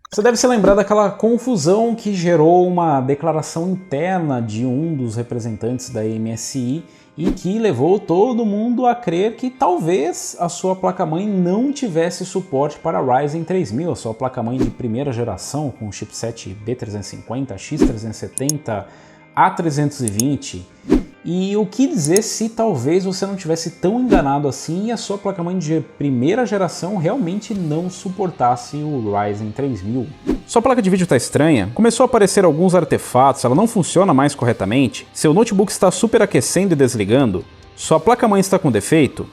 Você deve se lembrar daquela confusão que gerou uma declaração interna de um dos representantes da MSI e que levou todo mundo a crer que talvez a sua placa-mãe não tivesse suporte para Ryzen 3000, a sua placa-mãe de primeira geração com chipset B350, X370, A320. E o que dizer se talvez você não tivesse tão enganado assim e a sua placa-mãe de primeira geração realmente não suportasse o Ryzen 3000? Sua placa de vídeo está estranha? Começou a aparecer alguns artefatos, ela não funciona mais corretamente? Seu notebook está superaquecendo e desligando? Sua placa-mãe está com defeito?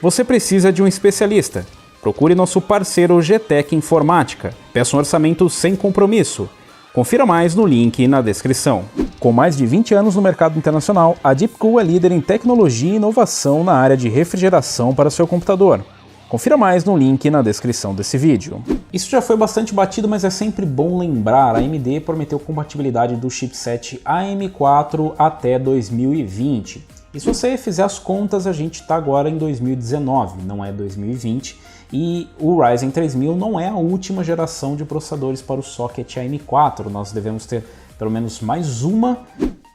Você precisa de um especialista. Procure nosso parceiro GTEC Informática. Peça um orçamento sem compromisso. Confira mais no link na descrição. Com mais de 20 anos no mercado internacional, a Deepcool é líder em tecnologia e inovação na área de refrigeração para seu computador. Confira mais no link na descrição desse vídeo. Isso já foi bastante batido, mas é sempre bom lembrar, a AMD prometeu compatibilidade do chipset AM4 até 2020. E se você fizer as contas, a gente está agora em 2019, não é 2020. E o Ryzen 3000 não é a última geração de processadores para o socket AM4. Nós devemos ter pelo menos mais uma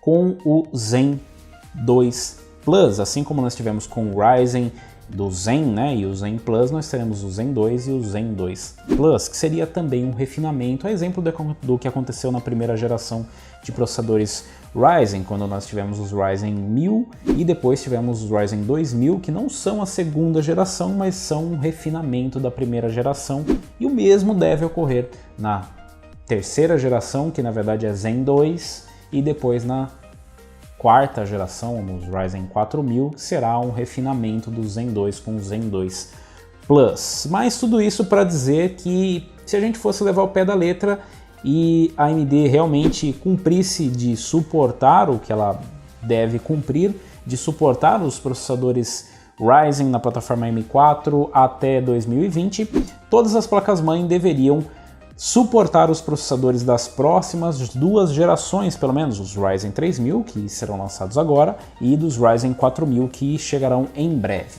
com o Zen 2 Plus. Assim como nós tivemos com o Ryzen do Zen, né, e o Zen Plus, nós teremos o Zen 2 e o Zen 2 Plus, que seria também um refinamento, a exemplo do que aconteceu na primeira geração de processadores Ryzen, quando nós tivemos os Ryzen 1000 e depois tivemos os Ryzen 2000, que não são a segunda geração, mas são um refinamento da primeira geração, e o mesmo deve ocorrer na terceira geração, que na verdade é Zen 2, e depois na quarta geração, nos Ryzen 4000, que será um refinamento do Zen 2 com o Zen 2 Plus. Mas tudo isso para dizer que se a gente fosse levar o pé da letra e a AMD realmente cumprisse de suportar o que ela deve cumprir, de suportar os processadores Ryzen na plataforma M4 até 2020, todas as placas-mãe deveriam suportar os processadores das próximas duas gerações, pelo menos os Ryzen 3000, que serão lançados agora, e dos Ryzen 4000, que chegarão em breve.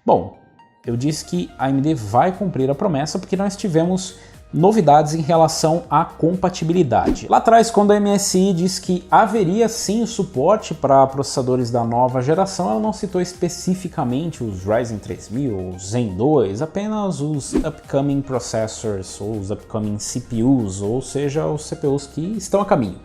Bom, eu disse que a AMD vai cumprir a promessa porque nós tivemos novidades em relação à compatibilidade. Lá atrás, quando a MSI disse que haveria sim o suporte para processadores da nova geração, ela não citou especificamente os Ryzen 3000, os Zen 2, apenas os upcoming processors, ou os upcoming CPUs, ou seja, os CPUs que estão a caminho.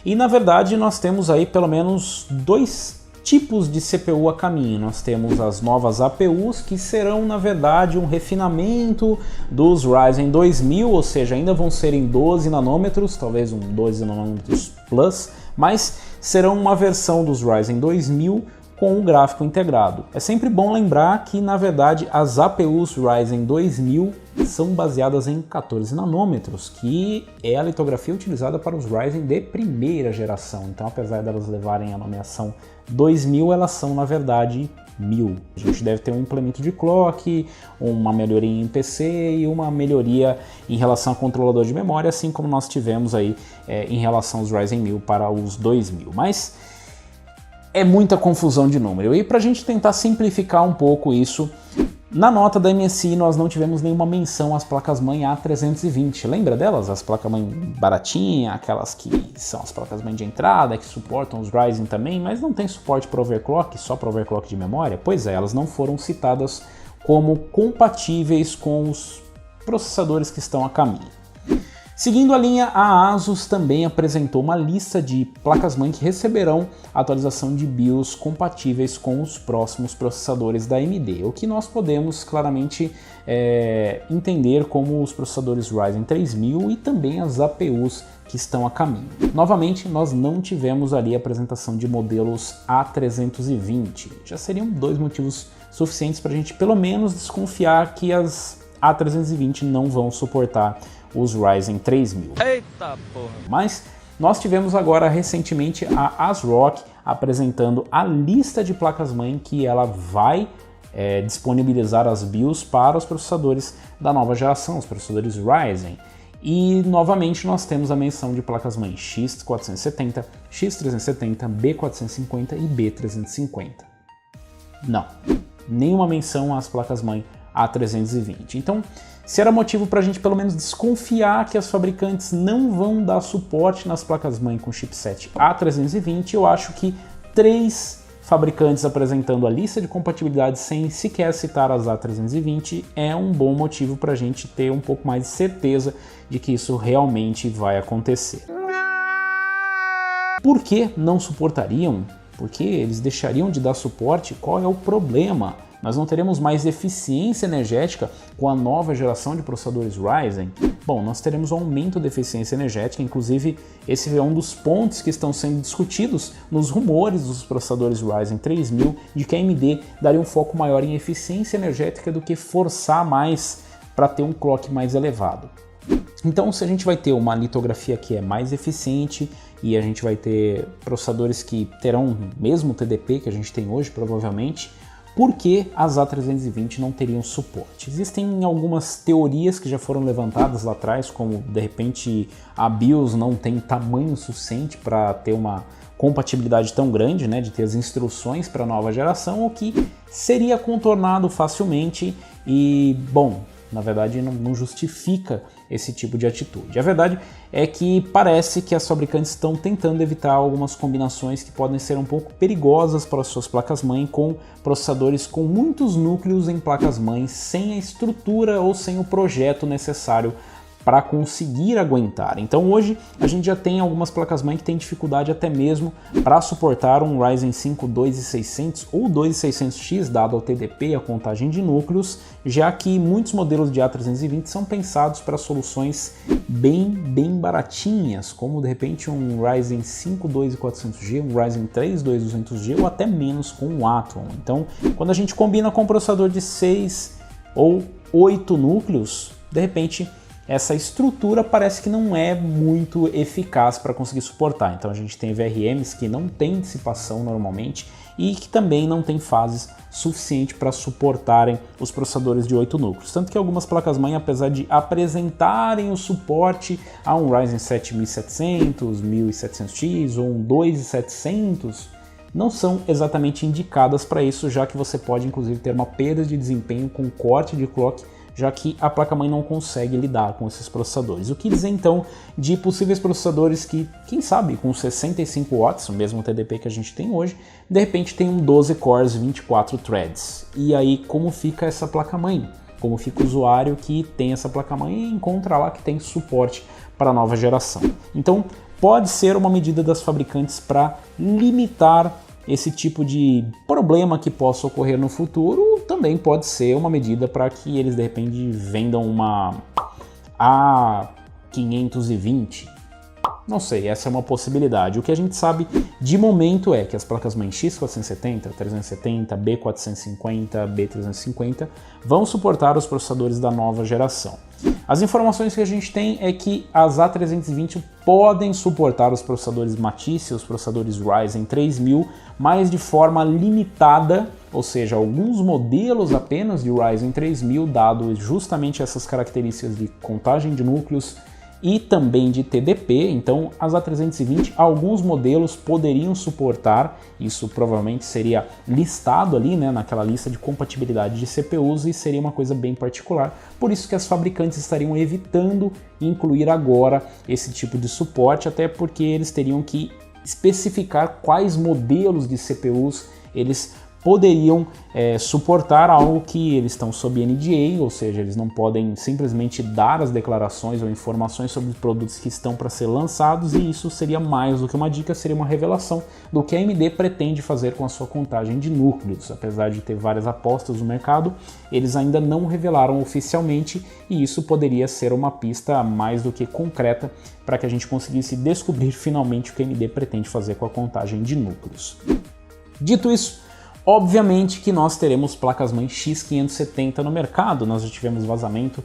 E na verdade nós temos aí pelo menos dois tipos de CPU a caminho. Nós temos as novas APUs, que serão na verdade um refinamento dos Ryzen 2000, ou seja, ainda vão ser em 12 nanômetros, talvez um 12 nanômetros Plus, mas serão uma versão dos Ryzen 2000 com o gráfico integrado. É sempre bom lembrar que na verdade as APUs Ryzen 2000 são baseadas em 14 nanômetros, que é a litografia utilizada para os Ryzen de primeira geração. Então, apesar delas levarem a nomeação 2000, elas são na verdade 1000. A gente deve ter um implemento de clock, uma melhoria em PC e uma melhoria em relação ao controlador de memória, assim como nós tivemos aí em relação aos Ryzen 1000 para os 2000. Mas é muita confusão de número. E para a gente tentar simplificar um pouco isso, na nota da MSI nós não tivemos nenhuma menção às placas-mãe A320. Lembra delas? As placas-mãe baratinha, aquelas que são as placas-mãe de entrada, que suportam os Ryzen também, mas não tem suporte para overclock, só para overclock de memória? Pois é, elas não foram citadas como compatíveis com os processadores que estão a caminho. Seguindo a linha, a ASUS também apresentou uma lista de placas-mãe que receberão atualização de BIOS compatíveis com os próximos processadores da AMD, o que nós podemos claramente entender como os processadores Ryzen 3000 e também as APUs que estão a caminho. Novamente, nós não tivemos ali a apresentação de modelos A320. Já seriam dois motivos suficientes para a gente pelo menos desconfiar que as A320 não vão suportar os Ryzen 3000. Eita porra! Mas nós tivemos agora recentemente a ASRock apresentando a lista de placas-mãe que ela vai disponibilizar as BIOS para os processadores da nova geração, os processadores Ryzen. E novamente nós temos a menção de placas-mãe X470, X370, B450 e B350. Não, nenhuma menção às placas-mãe A320. Então, se era motivo para a gente pelo menos desconfiar que as fabricantes não vão dar suporte nas placas-mãe com chipset A320, eu acho que 3 fabricantes apresentando a lista de compatibilidade sem sequer citar as A320 é um bom motivo para a gente ter um pouco mais de certeza de que isso realmente vai acontecer. Por que não suportariam? Por que eles deixariam de dar suporte? Qual é o problema? Nós não teremos mais eficiência energética com a nova geração de processadores Ryzen? Bom, nós teremos um aumento da eficiência energética, inclusive esse é um dos pontos que estão sendo discutidos nos rumores dos processadores Ryzen 3000, de que a AMD daria um foco maior em eficiência energética do que forçar mais para ter um clock mais elevado. Então, se a gente vai ter uma litografia que é mais eficiente e a gente vai ter processadores que terão o mesmo TDP que a gente tem hoje, provavelmente, por que as A320 não teriam suporte? Existem algumas teorias que já foram levantadas lá atrás, como de repente a BIOS não tem tamanho suficiente para ter uma compatibilidade tão grande, né, de ter as instruções para a nova geração, o que seria contornado facilmente e, bom, na verdade não justifica esse tipo de atitude. A verdade é que parece que as fabricantes estão tentando evitar algumas combinações que podem ser um pouco perigosas para as suas placas-mãe com processadores com muitos núcleos em placas-mãe sem a estrutura ou sem o projeto necessário para conseguir aguentar. Então hoje a gente já tem algumas placas-mãe que têm dificuldade até mesmo para suportar um Ryzen 5 2600 ou 2600X, dado ao TDP e a contagem de núcleos, já que muitos modelos de A320 são pensados para soluções bem baratinhas, como de repente um Ryzen 5 2400G, um Ryzen 3 2200G ou até menos com um Atom. Então, quando a gente combina com um processador de 6 ou 8 núcleos, de repente essa estrutura parece que não é muito eficaz para conseguir suportar. Então a gente tem VRMs que não tem dissipação normalmente e que também não tem fases suficiente para suportarem os processadores de 8 núcleos. Tanto que algumas placas-mãe, apesar de apresentarem o suporte a um Ryzen 7700, 1700X ou um 2700, não são exatamente indicadas para isso, já que você pode inclusive ter uma perda de desempenho com corte de clock, já que a placa-mãe não consegue lidar com esses processadores. O que dizer então de possíveis processadores que, quem sabe, com 65 watts, o mesmo TDP que a gente tem hoje, de repente tem um 12 cores 24 threads. E aí como fica essa placa-mãe? Como fica o usuário que tem essa placa-mãe e encontra lá que tem suporte para a nova geração? Então pode ser uma medida das fabricantes para limitar esse tipo de problema que possa ocorrer no futuro, também pode ser uma medida para que eles de repente vendam uma A520. Não sei, essa é uma possibilidade. O que a gente sabe de momento é que as placas-mãe X470, 370, B450, B350 vão suportar os processadores da nova geração. As informações que a gente tem é que as A320 podem suportar os processadores Matisse, os processadores Ryzen 3000, mas de forma limitada, ou seja, alguns modelos apenas de Ryzen 3000, dado justamente essas características de contagem de núcleos e também de TDP. Então as A320, alguns modelos poderiam suportar, isso provavelmente seria listado ali, né, naquela lista de compatibilidade de CPUs, e seria uma coisa bem particular, por isso que as fabricantes estariam evitando incluir agora esse tipo de suporte, até porque eles teriam que especificar quais modelos de CPUs eles poderiam suportar, algo que eles estão sob NDA, ou seja, eles não podem simplesmente dar as declarações ou informações sobre os produtos que estão para ser lançados, e isso seria mais do que uma dica, seria uma revelação do que a AMD pretende fazer com a sua contagem de núcleos. Apesar de ter várias apostas no mercado, eles ainda não revelaram oficialmente, e isso poderia ser uma pista mais do que concreta para que a gente conseguisse descobrir finalmente o que a AMD pretende fazer com a contagem de núcleos. Dito isso, obviamente que nós teremos placas-mãe X570 no mercado. Nós já tivemos vazamento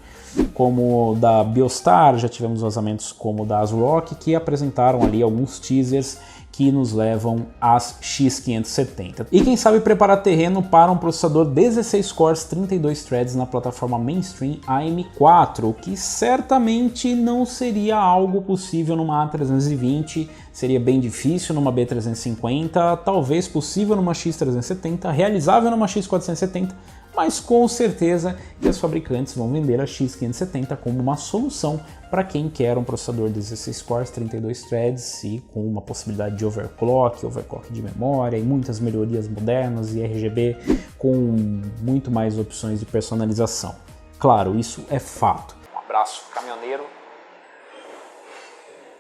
como da Biostar, já tivemos vazamentos como da ASRock, que apresentaram ali alguns teasers que nos levam às X570. E quem sabe preparar terreno para um processador 16 cores 32 threads na plataforma mainstream AM4, o que certamente não seria algo possível numa A320, seria bem difícil numa B350, talvez possível numa X370, realizável numa X470, mas com certeza que as fabricantes vão vender a X570 como uma solução para quem quer um processador 16 cores, 32 threads e com uma possibilidade de overclock de memória e muitas melhorias modernas e RGB com muito mais opções de personalização. Claro, isso é fato. Um abraço, caminhoneiro.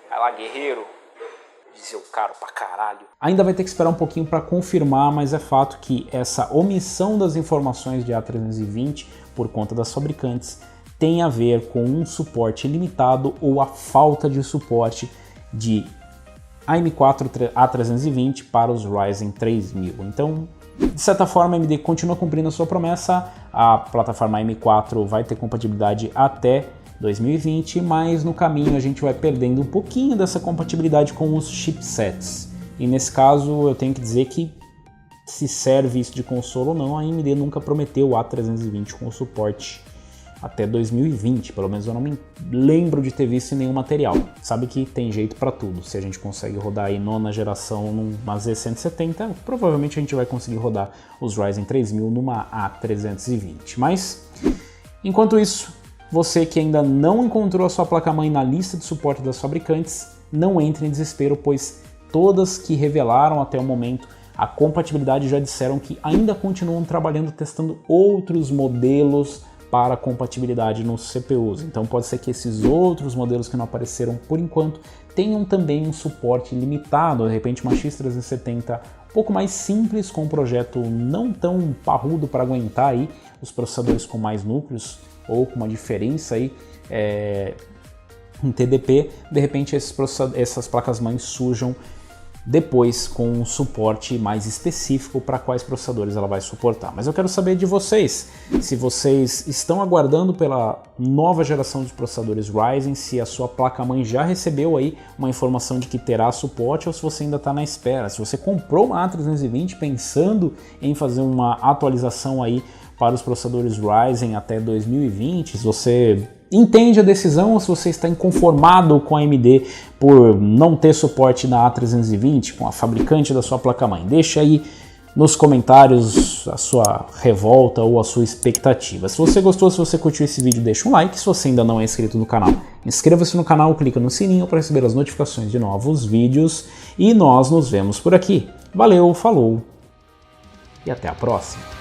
Vai lá, guerreiro. Diesel caro pra caralho. Ainda vai ter que esperar um pouquinho para confirmar, mas é fato que essa omissão das informações de A320 por conta das fabricantes tem a ver com um suporte limitado ou a falta de suporte de AM4 A320 para os Ryzen 3000. Então, de certa forma, a AMD continua cumprindo a sua promessa, a plataforma AM4 vai ter compatibilidade até 2020, mas no caminho a gente vai perdendo um pouquinho dessa compatibilidade com os chipsets. E nesse caso eu tenho que dizer que se serve isso de consolo ou não, a AMD nunca prometeu o A320 com suporte até 2020, pelo menos eu não me lembro de ter visto em nenhum material. Sabe que tem jeito para tudo, se a gente consegue rodar aí nona geração numa Z170, provavelmente a gente vai conseguir rodar os Ryzen 3000 numa A320. Mas, enquanto isso, você que ainda não encontrou a sua placa-mãe na lista de suporte das fabricantes, não entre em desespero, pois todas que revelaram até o momento a compatibilidade já disseram que ainda continuam trabalhando testando outros modelos para compatibilidade nos CPUs. Então pode ser que esses outros modelos que não apareceram por enquanto tenham também um suporte limitado, de repente uma X370 um pouco mais simples, com um projeto não tão parrudo para aguentar aí os processadores com mais núcleos, ou com uma diferença aí em TDP, de repente essas placas-mães surjam depois com um suporte mais específico para quais processadores ela vai suportar. Mas eu quero saber de vocês, se vocês estão aguardando pela nova geração de processadores Ryzen, se a sua placa-mãe já recebeu aí uma informação de que terá suporte ou se você ainda está na espera. Se você comprou uma A320 pensando em fazer uma atualização aí para os processadores Ryzen até 2020, se você entende a decisão ou se você está inconformado com a AMD por não ter suporte na A320, com a fabricante da sua placa-mãe. Deixa aí nos comentários a sua revolta ou a sua expectativa. Se você gostou, se você curtiu esse vídeo, deixa um like. Se você ainda não é inscrito no canal, inscreva-se no canal, clica no sininho para receber as notificações de novos vídeos e nós nos vemos por aqui. Valeu, falou e até a próxima!